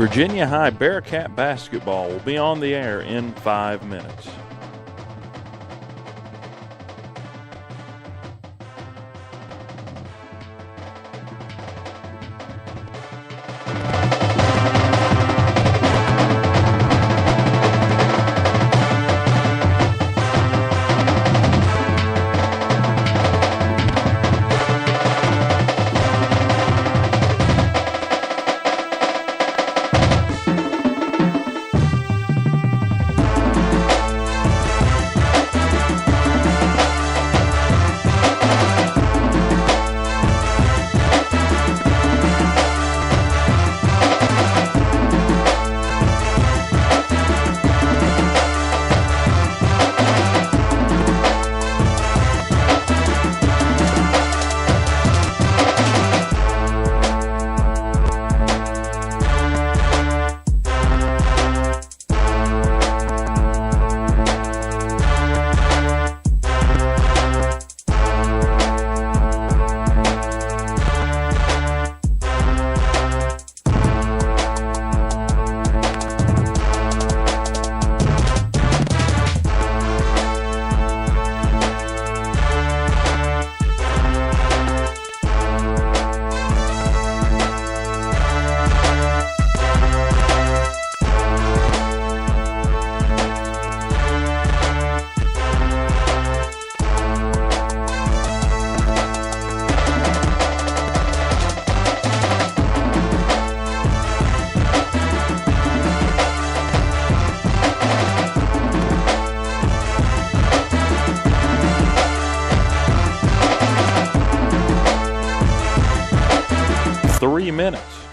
Virginia High Bearcat basketball will be on the air in 5 minutes. Minutes.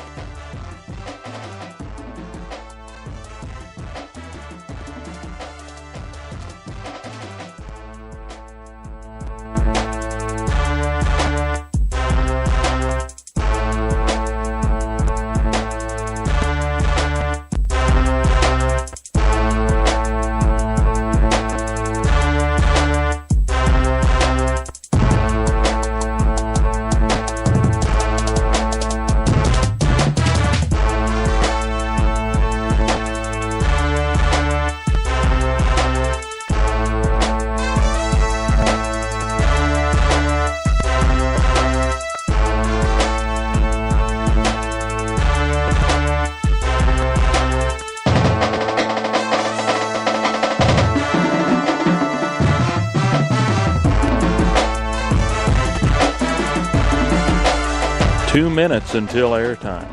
Two minutes until airtime.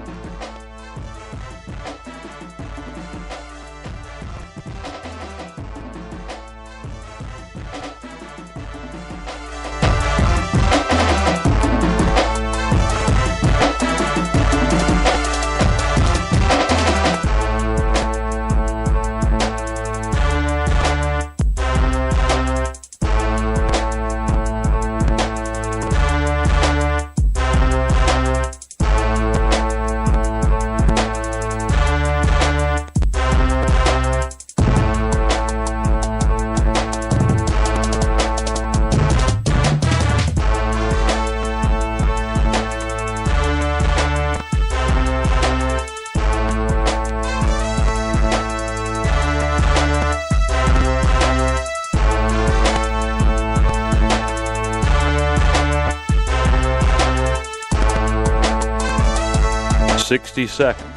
Sixty seconds.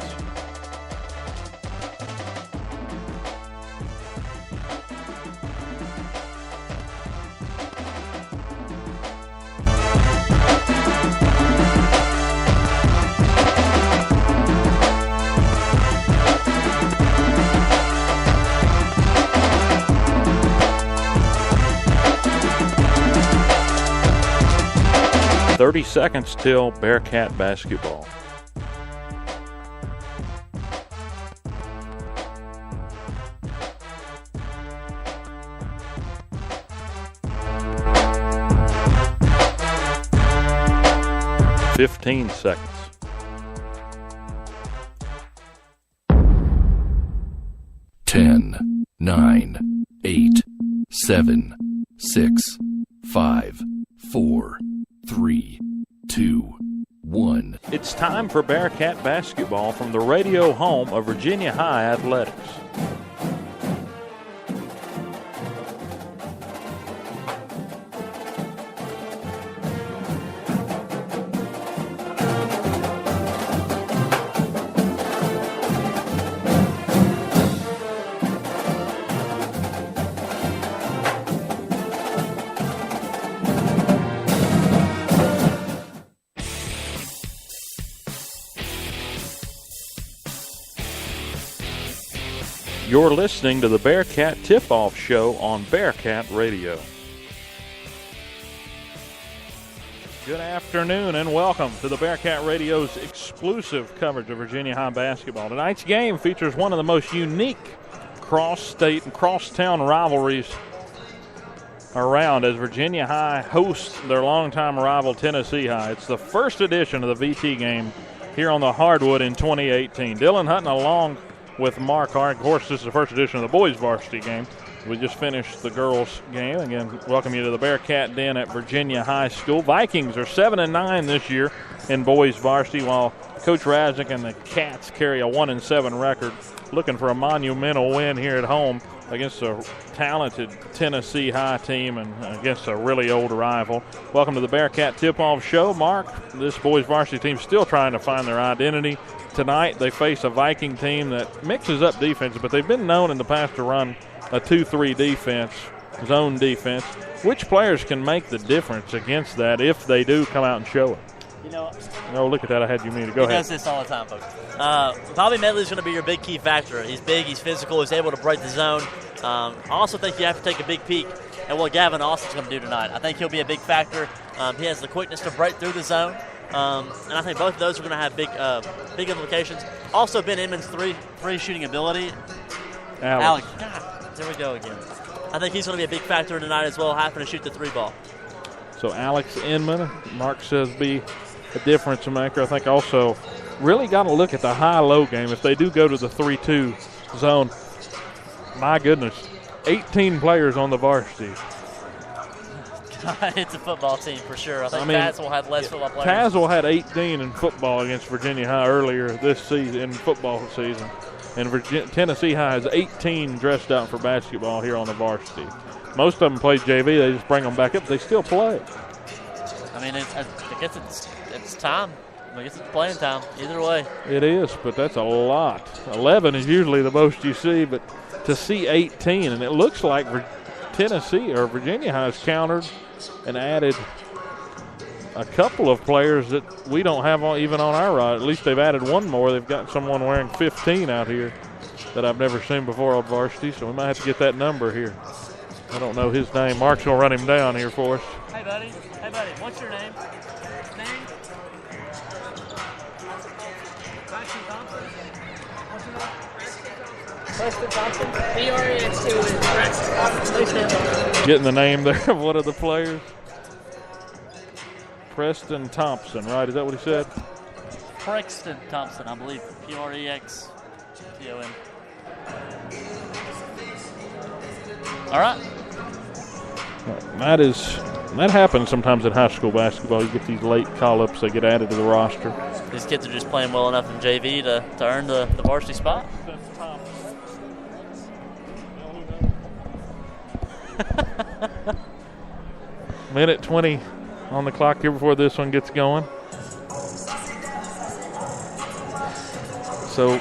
Seconds till Bearcat basketball. Fifteen seconds. 10, 9, 8, 7, 6, 5, 4, 3, 2, 1. It's time for Bearcat basketball from the radio home of Virginia High Athletics. You're listening to the Bearcat Tip-Off Show on Bearcat Radio. Good afternoon and welcome to the Bearcat Radio's exclusive coverage of Virginia High basketball. Tonight's game features one of the most unique cross-state and cross-town rivalries around as Virginia High hosts their longtime rival Tennessee High. It's the first edition of the VT game here on the hardwood in 2018. Dylan Hutton along with Mark Hart. Of course, this is the first edition of the boys varsity game. We just finished the girls game. Again, welcome you to the Bearcat Den at Virginia High School. Vikings are 7-9 this year in boys varsity, while Coach Raznick and the Cats carry a 1-7 record, looking for a monumental win here at home against a talented Tennessee High team and against a really old rival. Welcome to the Bearcat Tip-Off Show. Mark, this boys varsity team still trying to find their identity. Tonight they face a Viking team that mixes up defense, but they've been known in the past to run a 2-3 defense, zone defense. Which players can make the difference against that if they do come out and show it? Oh, look at that. I had you muted. Go ahead. He does this all the time, folks. Bobby Medley's going to be your big key factor. He's big, he's physical, he's able to break the zone. I also think you have to take a big peek at what Gavin Austin's going to do tonight. I think he'll be a big factor. He has the quickness to break through the zone. And I think both of those are going to have big implications. Also, Ben Inman's three shooting ability. Alex. God, there we go again. I think he's going to be a big factor tonight as well, having to shoot the three ball. So Alex Inman, Mark says, be a difference maker. I think also really got to look at the high-low game. If they do go to the 3-2 zone, my goodness, 18 players on the varsity. It's a football team for sure. I think Tazewell had less football players. Tazewell had 18 in football against Virginia High earlier this season, in football season. And Tennessee High has 18 dressed out for basketball here on the varsity. Most of them play JV. They just bring them back up. They still play. I mean, I guess it's time. I guess it's playing time. Either way. It is, but that's a lot. 11 is usually the most you see, but to see 18, and it looks like Tennessee or Virginia High has countered and added a couple of players that we don't have even on our rod. At least they've added one more. They've got someone wearing 15 out here that I've never seen before on varsity, so we might have to get that number here. I don't know his name. Mark's going to run him down here for us. Hey, buddy. What's your name? Preston Thompson. Preston. Getting the name there of one of the players. Preston Thompson, right? Is that what he said? Prexton Thompson, I believe. Prexton. All right. That happens sometimes in high school basketball. You get these late call-ups, they get added to the roster. These kids are just playing well enough in JV to earn the varsity spot. Minute 20 on the clock here before this one gets going. So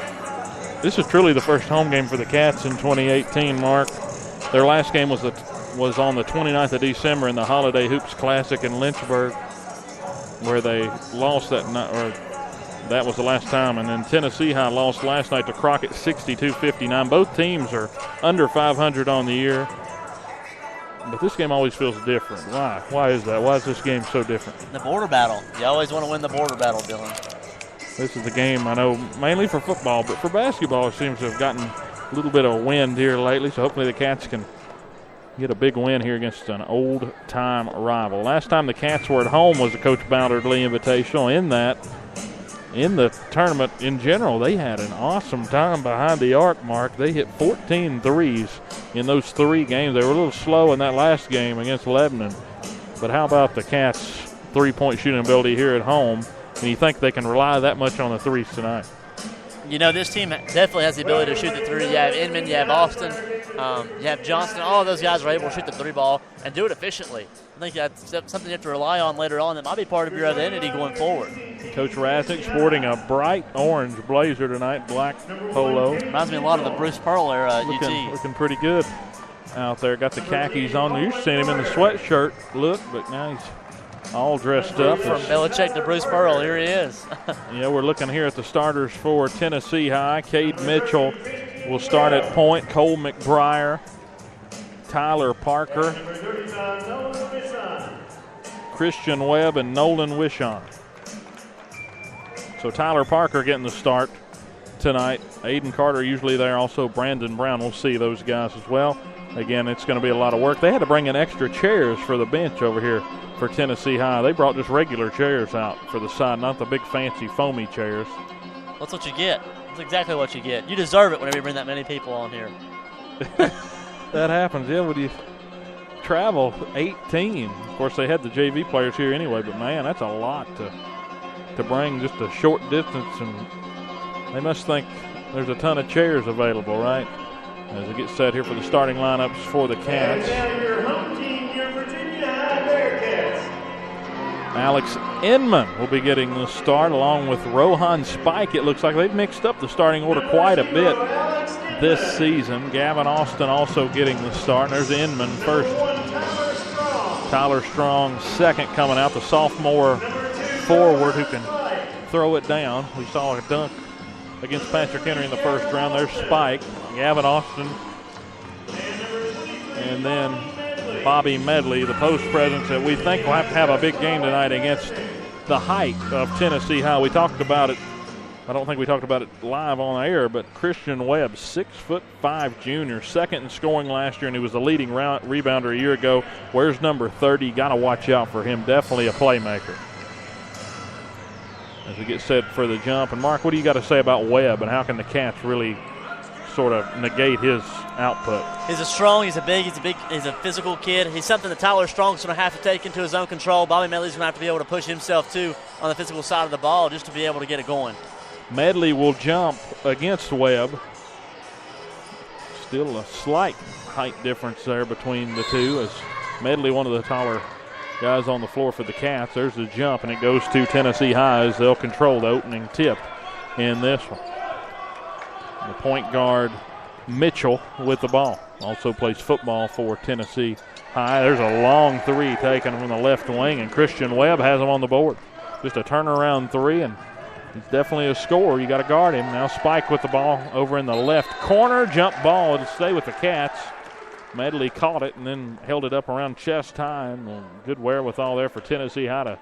this is truly the first home game for the Cats in 2018, Mark. Their last game was on the 29th of December in the Holiday Hoops Classic in Lynchburg, where they lost that night, or that was the last time. And then Tennessee High lost last night to Crockett 62-59. Both teams are under 500 on the year. But this game always feels different. Why? Why is that? Why is this game so different? The border battle. You always want to win the border battle, Dylan. This is the game, I know, mainly for football, but for basketball it seems to have gotten a little bit of wind here lately, so hopefully the Cats can get a big win here against an old-time rival. Last time the Cats were at home was the Coach Ballard Lee Invitational. In the tournament in general, they had an awesome time behind the arc, Mark. They hit 14 threes in those 3 games. They were a little slow in that last game against Lebanon. But how about the Cats' three-point shooting ability here at home? And you think they can rely that much on the threes tonight? You know, this team definitely has the ability to shoot the three. You have Inman, you have Austin, you have Johnston. All of those guys are able to shoot the three ball and do it efficiently. I think that's something you have to rely on later on that might be part of your identity going forward. Coach Rasnick sporting a bright orange blazer tonight, black polo. Reminds me a lot of the Bruce Pearl era at UT. Looking pretty good out there. Got the khakis on. You used to see him in the sweatshirt look, but now he's all dressed up. From Belichick to Bruce Pearl, here he is. Yeah, we're looking here at the starters for Tennessee High. Cade Mitchell will start at point. Cole McBriar, Tyler Parker, Christian Webb, and Nolan Wishon. So Tyler Parker getting the start tonight. Aiden Carter usually there. Also Brandon Brown. We'll see those guys as well. Again, it's going to be a lot of work. They had to bring in extra chairs for the bench over here for Tennessee High. They brought just regular chairs out for the side, not the big fancy foamy chairs. That's what you get. That's exactly what you get. You deserve it whenever you bring that many people on here. That happens, yeah, when you travel 18. Of course, they had the JV players here anyway, but, man, that's a lot to bring just a short distance. And they must think there's a ton of chairs available, right? As it gets set here for the starting lineups for the Cats. Alex Inman will be getting the start along with Rohan Spike. It looks like they've mixed up the starting order quite a bit this season. Gavin Austin also getting the start. And there's Inman first. Tyler Strong second coming out, the sophomore forward who can throw it down. We saw a dunk against Patrick Henry in the first round. There's Spike, Gavin Austin, and then Bobby Medley, the post presence that we think will have a big game tonight against the height of Tennessee High. We talked about it. I don't think we talked about it live on air, but Christian Webb, 6'5" junior, second in scoring last year, and he was the leading rebounder a year ago. Where's number 30? Got to watch out for him. Definitely a playmaker. As we get set for the jump. And, Mark, what do you got to say about Webb, and how can the Cats really sort of negate his output? He's a physical kid. He's something that Tyler Strong's going to have to take into his own control. Bobby Medley's going to have to be able to push himself, too, on the physical side of the ball just to be able to get it going. Medley will jump against Webb. Still a slight height difference there between the two, as Medley, one of the taller guys on the floor for the Cats. There's the jump, and it goes to Tennessee High as they'll control the opening tip in this one. The point guard, Mitchell, with the ball. Also plays football for Tennessee High. There's a long three taken from the left wing, and Christian Webb has him on the board. Just a turnaround three, and he's definitely a scorer. You got to guard him. Now Spike with the ball over in the left corner. Jump ball. It'll stay with the Cats. Medley caught it and then held it up around chest high, and good wherewithal there for Tennessee High to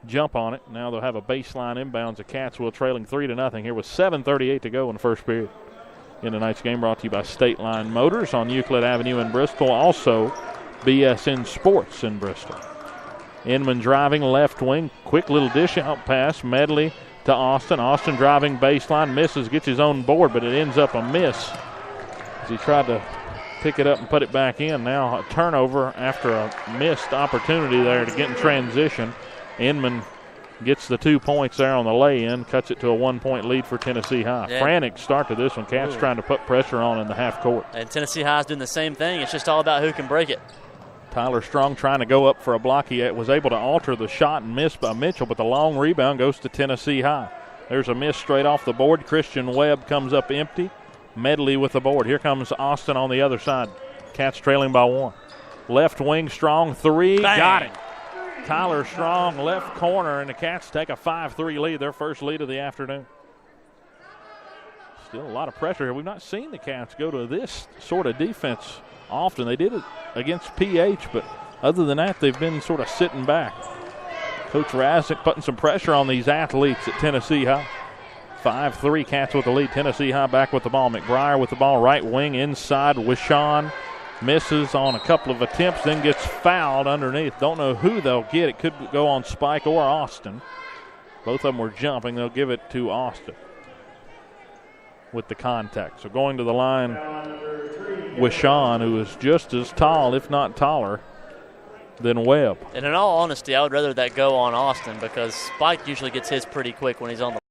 jump on it. Now they'll have a baseline inbounds. The Cats will trailing 3-0 here with 7:38 to go in the first period. In tonight's game brought to you by State Line Motors on Euclid Avenue in Bristol. Also BSN Sports in Bristol. Inman driving left wing. Quick little dish out pass. Medley to Austin. Austin driving baseline. Misses. Gets his own board, but it ends up a miss as he tried to pick it up and put it back in. Now a turnover after a missed opportunity there to get in transition. Inman gets the 2 points there on the lay-in, cuts it to a 1-point lead for Tennessee High. Yeah. Frantic start to this one. Cats trying to put pressure on in the half court. And Tennessee High's doing the same thing. It's just all about who can break it. Tyler Strong trying to go up for a block. He was able to alter the shot and miss by Mitchell, but the long rebound goes to Tennessee High. There's a miss straight off the board. Christian Webb comes up empty. Medley with the board. Here comes Austin on the other side. Cats trailing by 1. Left wing, Strong, three. Bang. Got it. Tyler Strong, left corner, and the Cats take a 5-3 lead, their first lead of the afternoon. Still a lot of pressure here. We've not seen the Cats go to this sort of defense often. They did it against PH, but other than that, they've been sort of sitting back. Coach Rasnick putting some pressure on these athletes at Tennessee High. 5-3, Cats with the lead. Tennessee High back with the ball. McBriar with the ball, right wing, inside. Wishon misses on a couple of attempts, then gets fouled underneath. Don't know who they'll get. It could go on Spike or Austin. Both of them were jumping. They'll give it to Austin with the contact. So going to the line, Wishon, who is just as tall, if not taller, than Webb. And in all honesty, I would rather that go on Austin because Spike usually gets his pretty quick when he's on the